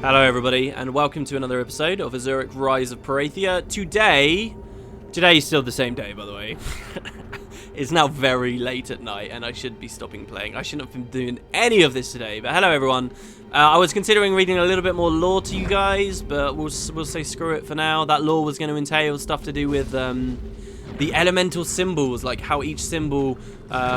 Hello everybody, and welcome to another episode of Azurik Rise of Perathia. Today is still the same day, by the way. It's now very late at night, and I should be stopping playing. I shouldn't have been doing any of this today, but hello everyone. I was considering reading a little bit more lore to you guys, but we'll say screw it for now. That lore was going to entail stuff to do with the elemental symbols, like how each symbol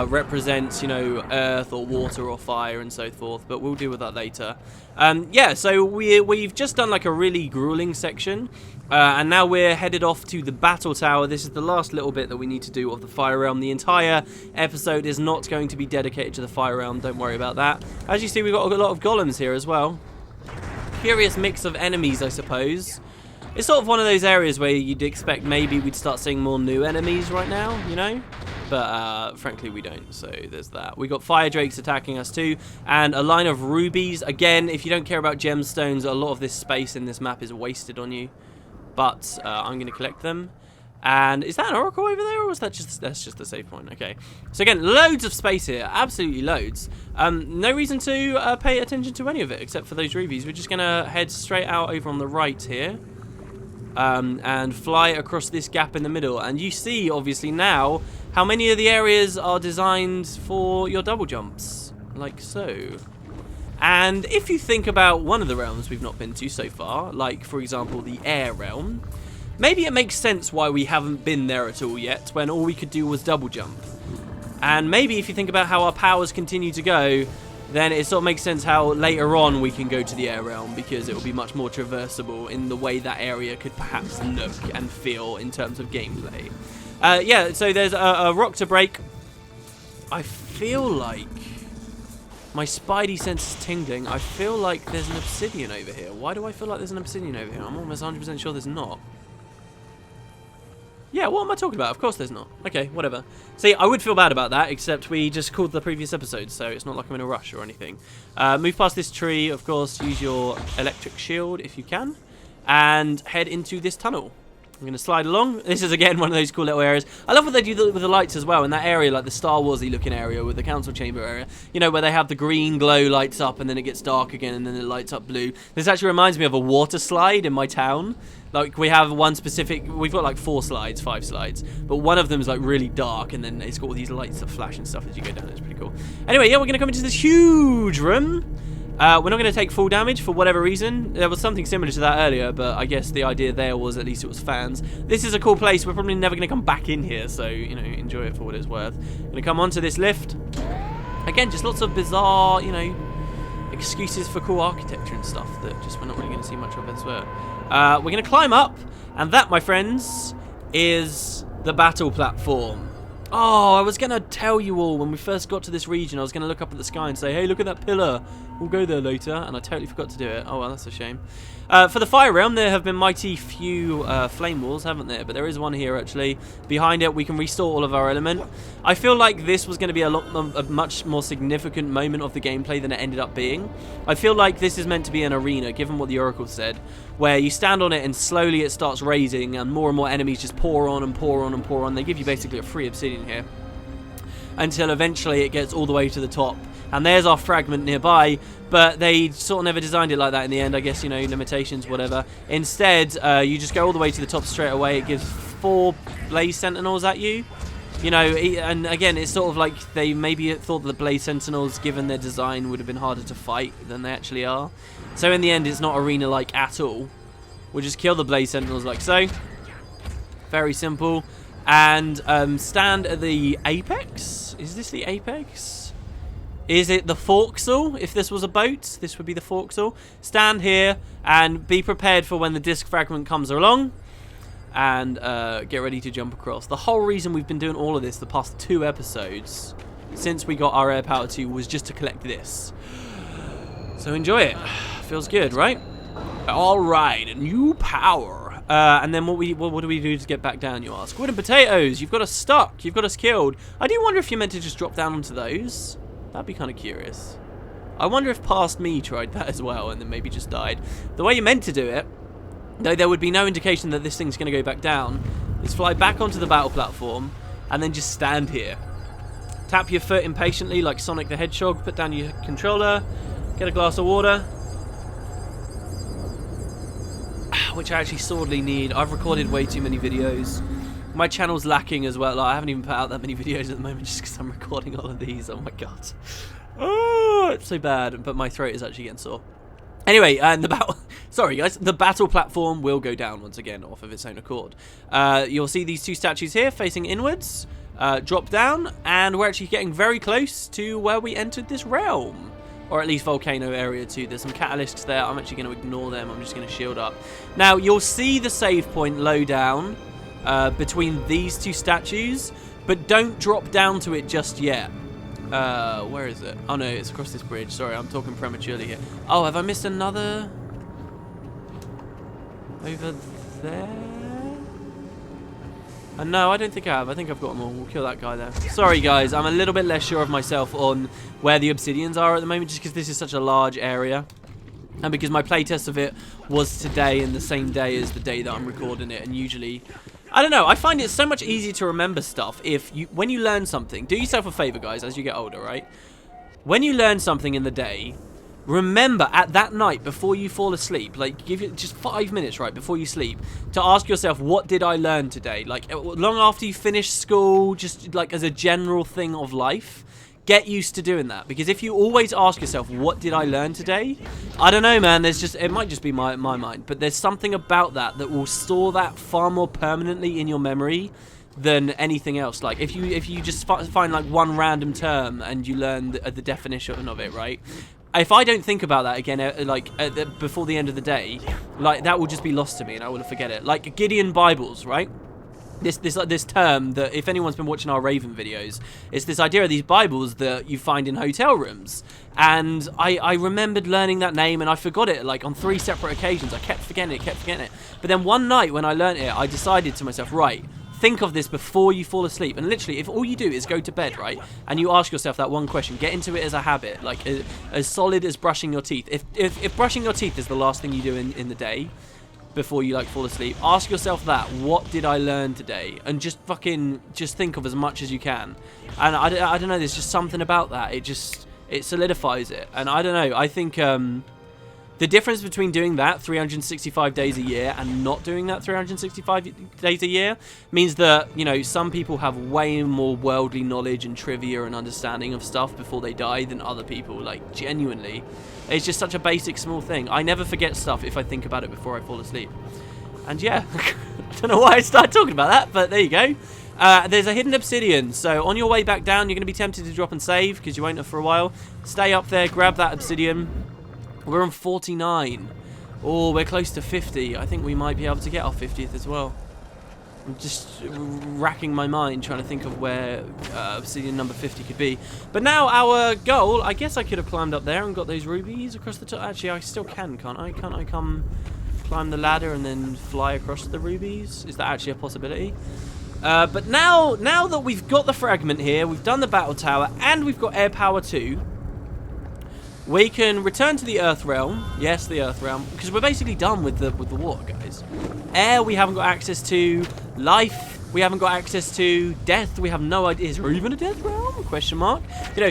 represents, you know, earth or water or fire and so forth, but we'll deal with that later. Yeah, so we've just done like a really grueling section, and now we're headed off to the battle tower. This is the last little bit that we need to do of the fire realm. The entire episode is not going to be dedicated to the fire realm, don't worry about that. As you see, we've got a lot of golems here as well. Curious mix of enemies, I suppose. It's sort of one of those areas where you'd expect maybe we'd start seeing more new enemies right now, you know? But frankly we don't, so there's that. We got fire drakes attacking us too, and a line of rubies. Again, if you don't care about gemstones, a lot of this space in this map is wasted on you. But I'm going to collect them. And is that an oracle over there, or was that that's just a save point? Okay. So again, loads of space here, absolutely loads. No reason to pay attention to any of it except for those rubies. We're just going to head straight out over on the right here. And fly across this gap in the middle, and you see obviously now how many of the areas are designed for your double jumps, like so. And if you think about one of the realms we've not been to so far, like for example the air realm, maybe it makes sense why we haven't been there at all yet, when all we could do was double jump. And maybe if you think about how our powers continue to go, then it sort of makes sense how later on we can go to the air realm, because it will be much more traversable in the way that area could perhaps look and feel in terms of gameplay. Yeah, so there's a rock to break. I feel like my spidey sense is tingling. I feel like there's an obsidian over here. Why do I feel like there's an obsidian over here? I'm almost 100% sure there's not. Yeah, what am I talking about? Of course there's not. Okay, whatever. See, I would feel bad about that, except we just called the previous episode, so it's not like I'm in a rush or anything. Move past this tree, of course, use your electric shield if you can, and head into this tunnel. I'm going to slide along. This is, again, one of those cool little areas. I love what they do with the lights as well, in that area, like the Star Wars-y looking area with the council chamber area. You know, where they have the green glow lights up, and then it gets dark again, and then it lights up blue. This actually reminds me of a water slide in my town. Like, we have one specific, we've got like 5 slides, but one of them is like really dark, and then it's got all these lights that flash and stuff as you go down. It's pretty cool. Anyway, yeah, we're going to come into this huge room. We're not going to take full damage for whatever reason. There was something similar to that earlier, but I guess the idea there was at least it was fans. This is a cool place. We're probably never going to come back in here, so, you know, enjoy it for what it's worth. Going to come onto this lift. Again, just lots of bizarre, you know, excuses for cool architecture and stuff that just we're not really going to see much of elsewhere. We're going to climb up, and that, my friends, is the battle platform. Oh, I was going to tell you all when we first got to this region, I was going to look up at the sky and say, hey, look at that pillar. We'll go there later, and I totally forgot to do it. Oh, well, that's a shame. For the fire realm, there have been mighty few flame walls, haven't there? But there is one here, actually. Behind it, we can restore all of our element. I feel like this was going to be a much more significant moment of the gameplay than it ended up being. I feel like this is meant to be an arena, given what the Oracle said, where you stand on it and slowly it starts raising, and more enemies just pour on and pour on and pour on. They give you basically a free obsidian here, until eventually it gets all the way to the top. And there's our fragment nearby, but they sort of never designed it like that in the end. I guess, you know, limitations, whatever. Instead, you just go all the way to the top straight away. It gives 4 blaze sentinels at you. You know, and again, it's sort of like they maybe thought that the blaze sentinels, given their design, would have been harder to fight than they actually are. So in the end, it's not arena-like at all. We'll just kill the blaze sentinels like so. Very simple. And stand at the apex. Is this the apex? Is it the forecastle? If this was a boat, this would be the forecastle. Stand here and be prepared for when the disc fragment comes along, and get ready to jump across. The whole reason we've been doing all of this the past 2 episodes, since we got our air power 2, was just to collect this. So enjoy it. Feels good, right? All right, new power. And then what do we do to get back down, you ask? Wood and potatoes. You've got us stuck. You've got us killed. I do wonder if you're meant to just drop down onto those. That'd be kind of curious. I wonder if past me tried that as well and then maybe just died. The way you're meant to do it, though there would be no indication that this thing's going to go back down, is fly back onto the battle platform and then just stand here. Tap your foot impatiently like Sonic the Hedgehog, put down your controller, get a glass of water, which I actually sorely need. I've recorded way too many videos. My channel's lacking as well. Like, I haven't even put out that many videos at the moment just because I'm recording all of these. Oh my god. Oh, it's so bad. But my throat is actually getting sore. Anyway, and the battle... Sorry, guys. The battle platform will go down once again off of its own accord. You'll see these two statues here facing inwards. Drop down. And we're actually getting very close to where we entered this realm. Or at least Volcano Area 2. There's some catalysts there. I'm actually going to ignore them. I'm just going to shield up. Now, you'll see the save point low down between these two statues. But don't drop down to it just yet. Where is it? Oh no, it's across this bridge. Sorry, I'm talking prematurely here. Oh, have I missed another? Over there? No, I don't think I have. I think I've got them all. We'll kill that guy there. Sorry, guys. I'm a little bit less sure of myself on where the obsidians are at the moment, just because this is such a large area. And because my playtest of it was today and the same day as the day that I'm recording it. And usually... I don't know, I find it so much easier to remember stuff when you learn something. Do yourself a favor, guys, as you get older, right? When you learn something in the day, remember at that night before you fall asleep, like give it just 5 minutes, right, before you sleep, to ask yourself, what did I learn today? Like, long after you finish school, just like as a general thing of life, get used to doing that. Because if you always ask yourself, what did I learn today? I don't know, man. It might just be my mind, but there's something about that will store that far more permanently in your memory than anything else. Like, if you just find like one random term and you learn the definition of it, right? If I don't think about that again, before the end of the day, like, that will just be lost to me and I will forget it. Like Gideon Bibles, right? This term that, if anyone's been watching our Raven videos, it's this idea of these Bibles that you find in hotel rooms. And I remembered learning that name and I forgot it like on 3 separate occasions. I kept forgetting it. But then one night when I learned it, I decided to myself, right, think of this before you fall asleep. And literally, if all you do is go to bed, right, and you ask yourself that one question, get into it as a habit, like as solid as brushing your teeth. If brushing your teeth is the last thing you do in the day, before you like fall asleep, ask yourself that, what did I learn today? And just think of as much as you can. And I don't know, there's just something about that, it solidifies it. And I don't know, I think the difference between doing that 365 days a year and not doing that 365 days a year means that, you know, some people have way more worldly knowledge and trivia and understanding of stuff before they die than other people. Like, genuinely, it's just such a basic small thing. I never forget stuff if I think about it before I fall asleep. And yeah, I don't know why I started talking about that, but there you go. There's a hidden obsidian, so on your way back down, you're going to be tempted to drop and save because you won't have for a while. Stay up there, grab that obsidian. We're on 49. Oh, we're close to 50. I think we might be able to get our 50th as well. I'm just racking my mind trying to think of where obsidian number 50 could be. But now our goal, I guess I could have climbed up there and got those rubies across the top. Actually, I still can, can't I? Can't I come climb the ladder and then fly across the rubies? Is that actually a possibility? But now that we've got the fragment here, we've done the battle tower, and we've got air power 2, we can return to the Earth Realm. Yes, the Earth Realm. Because we're basically done with the water, guys. Air, we haven't got access to. Life, we haven't got access to. Death, we have no idea. Is there even a Death Realm? Question mark. You know,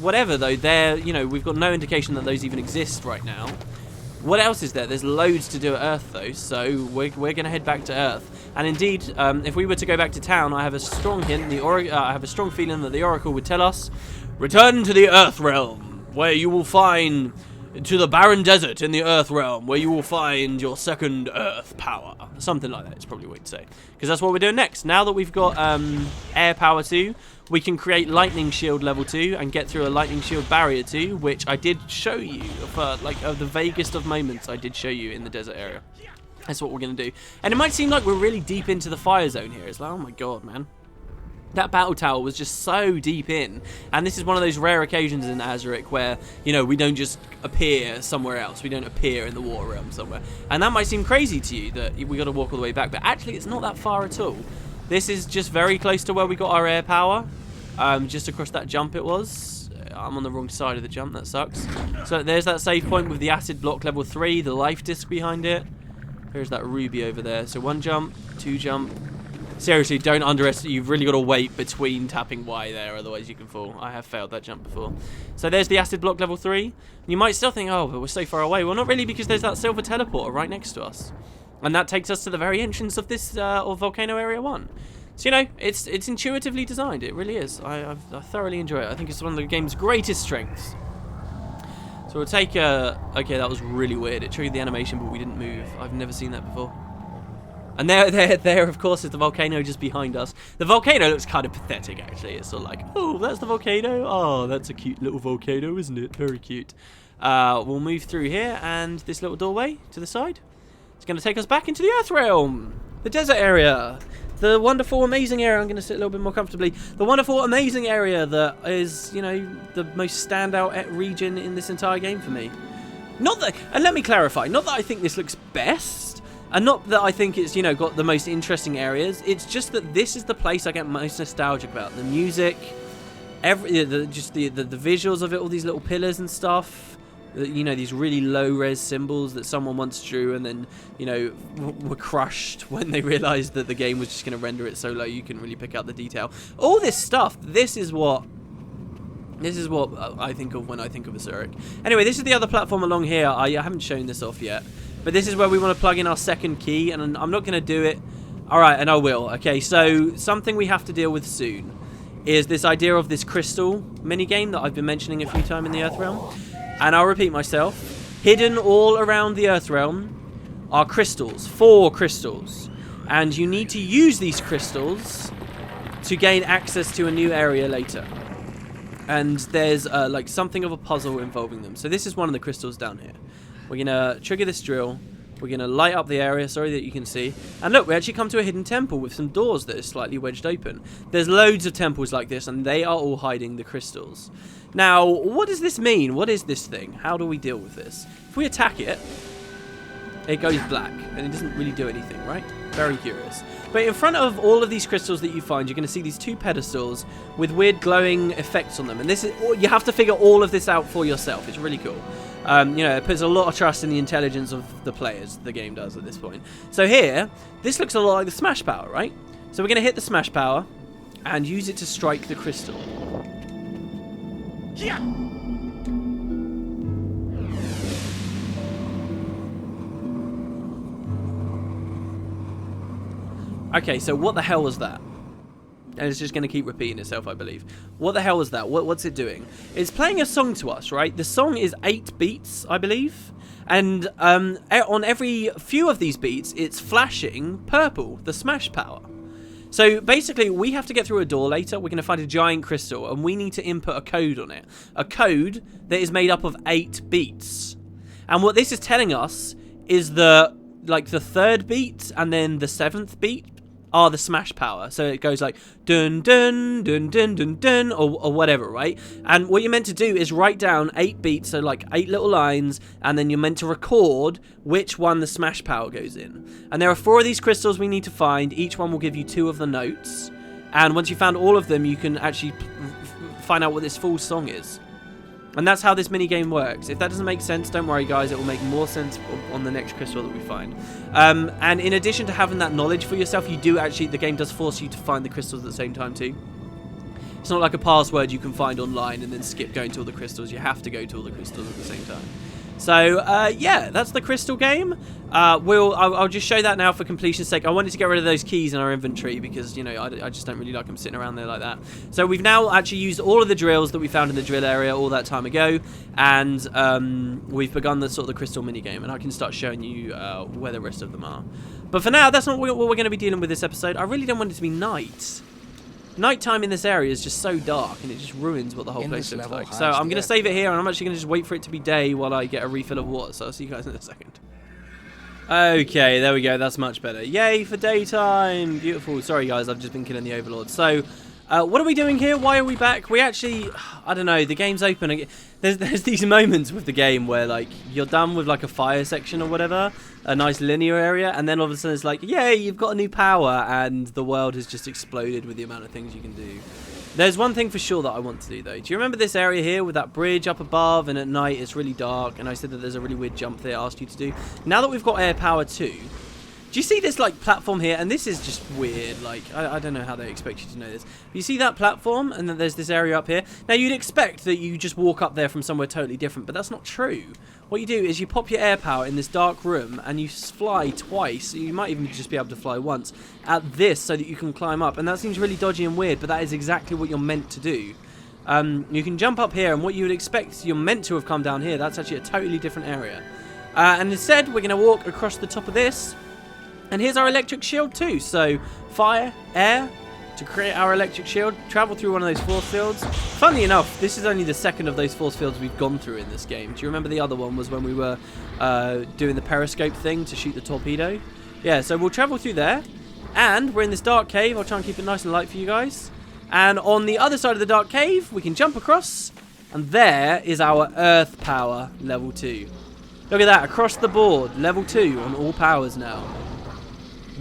whatever, though, you know, we've got no indication that those even exist right now. What else is there? There's loads to do at Earth, though, so we're going to head back to Earth. And indeed, if we were to go back to town, I have a strong hint, I have a strong feeling that the Oracle would tell us, return to the Earth Realm, where you will find, to the barren desert in the Earth Realm, where you will find your second Earth power. Something like that is probably what you'd say. Because that's what we're doing next. Now that we've got air power 2, we can create lightning shield level 2 and get through a lightning shield barrier 2, which I did show you, for like of the vaguest of moments I did show you in the desert area. That's what we're going to do. And it might seem like we're really deep into the fire zone here. It's like, oh my god, man. That battle tower was just so deep in, and this is one of those rare occasions in Azurik where, you know, we don't just appear somewhere else. We don't appear in the water realm somewhere. And that might seem crazy to you that we got to walk all the way back, but actually it's not that far at all. This is just very close to where we got our air power. Just across that jump it was. I'm on the wrong side of the jump, that sucks. So there's that save point with the acid block level 3, the life disc behind it. There's that ruby over there. So 1 jump, 2 jump, Seriously, don't underestimate. You've really got to wait between tapping Y there, otherwise you can fall. I have failed that jump before. So there's the acid block level 3. You might still think, oh, but we're so far away. Well, not really, because there's that silver teleporter right next to us. And that takes us to the very entrance of this, of Volcano Area 1. So, you know, it's intuitively designed. It really is. I thoroughly enjoy it. I think it's one of the game's greatest strengths. So we'll take okay, that was really weird. It triggered the animation, but we didn't move. I've never seen that before. And there, of course, is the volcano just behind us. The volcano looks kind of pathetic, actually. It's sort of like, oh, that's the volcano. Oh, that's a cute little volcano, isn't it? Very cute. We'll move through here, and this little doorway to the side. It's going to take us back into the Earth Realm. The desert area. The wonderful, amazing area. I'm going to sit a little bit more comfortably. The wonderful, amazing area that is, you know, the most standout region in this entire game for me. Not that, and let me clarify, not that I think this looks best, and not that I think it's, you know, got the most interesting areas. It's just that this is the place I get most nostalgic about. The music, just the visuals of it, all these little pillars and stuff. You know, these really low-res symbols that someone once drew and then, you know, were crushed when they realised that the game was just going to render it so low you couldn't really pick out the detail. All this stuff, this is what I think of when I think of Azurik. Anyway, this is the other platform along here. I haven't shown this off yet. But this is where we want to plug in our second key, and I'm not going to do it. Alright, and I will. Okay, so something we have to deal with soon is this idea of this crystal minigame that I've been mentioning a few times in the Earth Realm. And I'll repeat myself. Hidden all around the Earth Realm are crystals. 4 crystals. And you need to use these crystals to gain access to a new area later. And there's like something of a puzzle involving them. So this is one of the crystals down here. We're going to trigger this drill. We're going to light up the area, sorry, that you can see. And look, we actually come to a hidden temple with some doors that are slightly wedged open. There's loads of temples like this, and they are all hiding the crystals. Now, what does this mean? What is this thing? How do we deal with this? If we attack it, it goes black, and it doesn't really do anything, right? Very curious. But in front of all of these crystals that you find, you're going to see these 2 pedestals with weird glowing effects on them. And this is, you have to figure all of this out for yourself. It's really cool. You know, it puts a lot of trust in the intelligence of the players, the game does at this point. So here, this looks a lot like the smash power, right? So we're going to hit the smash power and use it to strike the crystal. Yeah. Okay, so what the hell was that? And it's just going to keep repeating itself, I believe. What the hell is that? What's it doing? It's playing a song to us, right? The song is 8 beats, I believe. And on every few of these beats, it's flashing purple, the smash power. So basically, we have to get through a door later. We're going to find a giant crystal, and we need to input a code on it. A code that is made up of 8 beats. And what this is telling us is the 3rd beat and then the 7th beat are the smash power. So it goes like dun dun dun dun dun dun or whatever, right? And what you're meant to do is write down 8 beats, so like 8 little lines, and then you're meant to record which one the smash power goes in. And there are 4 of these crystals we need to find. Each one will give you 2 of the notes. And once you found all of them, you can actually find out what this full song is. And that's how this minigame works. If that doesn't make sense, don't worry guys, it will make more sense on the next crystal that we find. And in addition to having that knowledge for yourself, you do actually, the game does force you to find the crystals at the same time too. It's not like a password you can find online and then skip going to all the crystals. You have to go to all the crystals at the same time. So, yeah, that's the crystal game. I'll just show that now for completion's sake. I wanted to get rid of those keys in our inventory because, you know, I just don't really like them sitting around there like that. So we've now actually used all of the drills that we found in the drill area all that time ago. And we've begun the sort of the crystal minigame. And I can start showing you where the rest of them are. But for now, that's not what we're going to be dealing with this episode. I really don't want it to be night. Nighttime in this area is just so dark, and it just ruins what the whole place looks like. So I'm going to save it here, and I'm actually going to just wait for it to be day while I get a refill of water. So I'll see you guys in a second. Okay, there we go. That's much better. Yay for daytime. Beautiful. Sorry, guys. I've just been killing the Overlord. So what are we doing here? Why are we back? We actually, I don't know. The game's open. There's these moments with the game where, like, you're done with, like, a fire section or whatever, a nice linear area, and then all of a sudden it's like, yay, you've got a new power, and the world has just exploded with the amount of things you can do. There's one thing for sure that I want to do, though. Do you remember this area here with that bridge up above, and at night it's really dark, and I said that there's a really weird jump there I asked you to do? Now that we've got air power too, Do you see this like platform here? And this is just weird. Like I don't know how they expect you to know this. But you see that platform, and then there's this area up here. Now you'd expect that you just walk up there from somewhere totally different, but that's not true. What you do is you pop your air power in this dark room, and you fly twice. You might even just be able to fly once at this, so that you can climb up. And that seems really dodgy and weird, but that is exactly what you're meant to do. You can jump up here, and what you would expect, you're meant to have come down here. That's actually a totally different area. And instead, we're going to walk across the top of this. And here's our electric shield too. So, fire, air, to create our electric shield. Travel through one of those force fields. Funnily enough, this is only the second of those force fields we've gone through in this game. Do you remember the other one was when we were doing the periscope thing to shoot the torpedo? Yeah, so we'll travel through there. And we're in this dark cave. I'll try and keep it nice and light for you guys. And on the other side of the dark cave, we can jump across. And there is our Earth power, level 2. Look at that, across the board, level 2 on all powers now.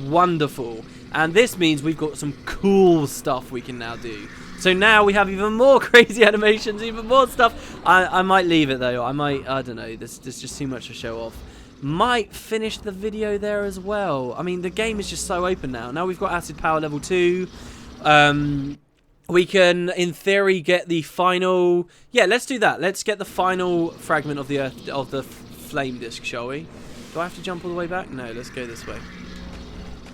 Wonderful. And this means we've got some cool stuff we can now do. So now we have even more crazy animations, even more stuff. I might leave it though. I don't know, there's just too much to show off. Might finish the video there as well. I mean, the game is just so open now. Now we've got acid power level 2. We can, in theory, get the final... Yeah, let's do that. Let's get the final fragment of the Earth, of the flame disc, shall we? Do I have to jump all the way back? No, let's go this way.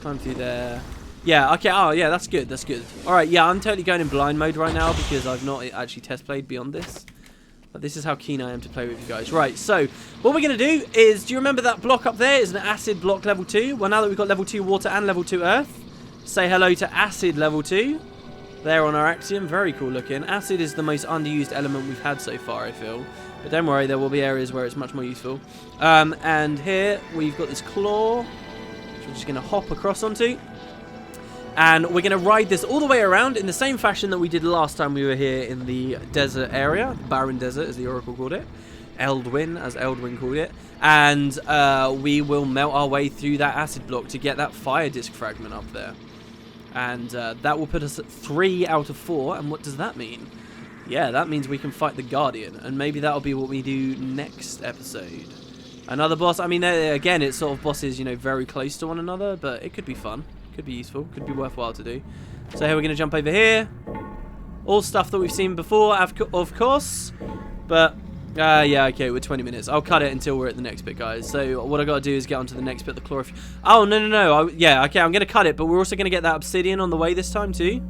Climb through there. Yeah, okay. Oh, yeah, that's good. That's good. All right, yeah, I'm totally going in blind mode right now because I've not actually test played beyond this. But this is how keen I am to play with you guys. Right, so what we're going to do is, do you remember that block up there is an acid block level 2? Well, now that we've got level 2 water and level 2 earth, say hello to acid level 2. There on our axiom, very cool looking. Acid is the most underused element we've had so far, I feel. But don't worry, there will be areas where it's much more useful. And here we've got this claw, which we're just going to hop across onto. And we're going to ride this all the way around in the same fashion that we did last time we were here in the desert area. Barren Desert, as the Oracle called it. Eldwin, as Eldwin called it. And we will melt our way through that acid block to get that fire disc fragment up there. And that will put us at 3 out of 4. And what does that mean? Yeah, that means we can fight the Guardian. And maybe that'll be what we do next episode. Another boss. I mean, again, it's sort of bosses, you know, very close to one another. But it could be fun. Could be useful. Could be worthwhile to do. So here we're going to jump over here. All stuff that we've seen before, of course. But, yeah, okay, we're 20 minutes. I'll cut it until we're at the next bit, guys. So what I got to do is get onto the next bit, the chlorophyll. Oh, no. Yeah, okay, I'm going to cut it. But we're also going to get that obsidian on the way this time, too.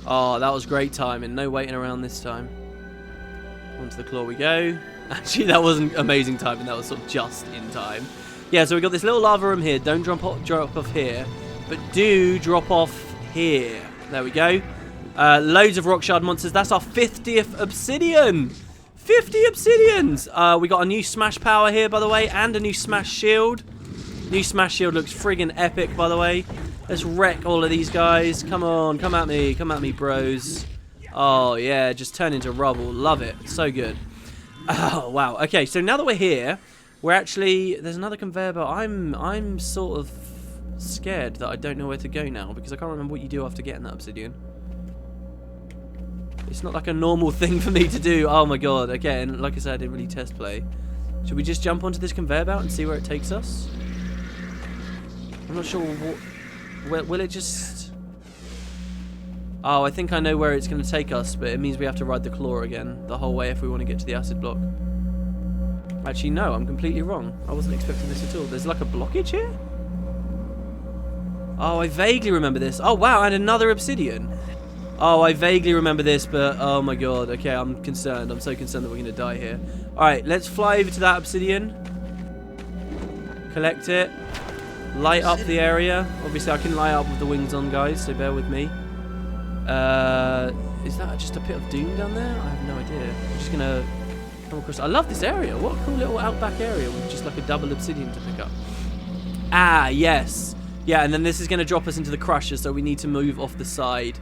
Oh, that was great timing. No waiting around this time. Onto the claw we go. Actually, that wasn't amazing timing. That was sort of just in time. Yeah, so we got this little lava room here. Don't drop off here. But do drop off here. There we go. Loads of rock shard monsters. That's our 50th obsidian. 50 obsidians. We got a new smash power here, by the way. And a new smash shield. New smash shield looks friggin' epic, by the way. Let's wreck all of these guys. Come on, come at me, bros. Oh, yeah, just turn into rubble. Love it. So good. Oh, wow. Okay, so now that we're here, we're actually... There's another conveyor belt. I'm sort of scared that I don't know where to go now because I can't remember what you do after getting that obsidian. It's not like a normal thing for me to do. Oh, my God. Okay, and like I said, I didn't really test play. Should we just jump onto this conveyor belt and see where it takes us? I'm not sure what... Will it just... Oh, I think I know where it's going to take us, but it means we have to ride the claw again the whole way if we want to get to the acid block. Actually, no, I'm completely wrong. I wasn't expecting this at all. There's like a blockage here? Oh, I vaguely remember this. Oh, wow, and another obsidian. Oh, I vaguely remember this, but oh my God. Okay, I'm concerned. I'm so concerned that we're going to die here. All right, let's fly over to that obsidian. Collect it. Light up the area. Obviously, I can light up with the wings on, guys, so bear with me. Is that just a pit of doom down there? I have no idea. I'm just going to come across... I love this area. What a cool little outback area with just like a double obsidian to pick up. Ah, yes. Yeah, and then this is going to drop us into the crusher, so we need to move off the side.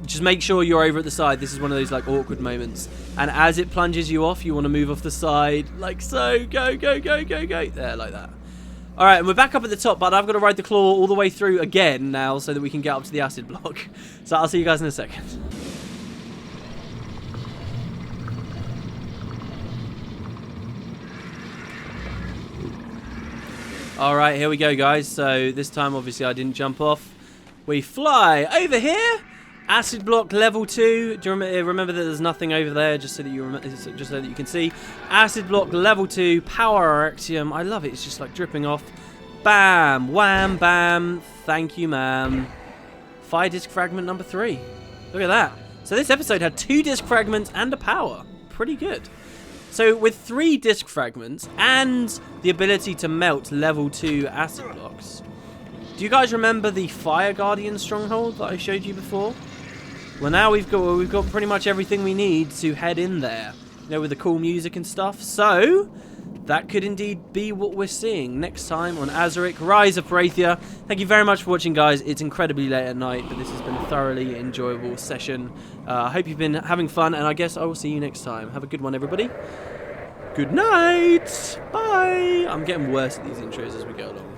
Just make sure you're over at the side. This is one of those like awkward moments. And as it plunges you off, you want to move off the side like so. Go, go, go, go, go. There, like that. Alright, and we're back up at the top, but I've got to ride the claw all the way through again now so that we can get up to the acid block. So I'll see you guys in a second. Alright, here we go, guys. So this time, obviously, I didn't jump off. We fly over here. Acid block level 2. Do you remember that there's nothing over there, just so that you can see. Acid block level 2. Power Erectium. I love it. It's just like dripping off. Bam, wham, bam. Thank you, ma'am. Fire disc fragment number 3. Look at that. So this episode had 2 disc fragments and a power. Pretty good. So with 3 disc fragments and the ability to melt level 2 acid blocks, do you guys remember the Fire Guardian stronghold that I showed you before? Well, now we've got pretty much everything we need to head in there, you know, with the cool music and stuff. So that could indeed be what we're seeing next time on Azurik, Rise of Perathia. Thank you very much for watching, guys. It's incredibly late at night, but this has been a thoroughly enjoyable session. I hope you've been having fun, and I guess I will see you next time. Have a good one, everybody. Good night. Bye. I'm getting worse at these intros as we go along.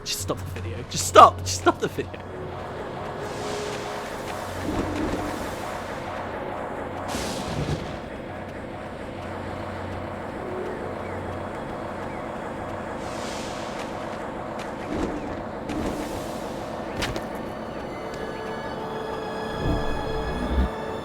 Just stop the video. Just stop the video.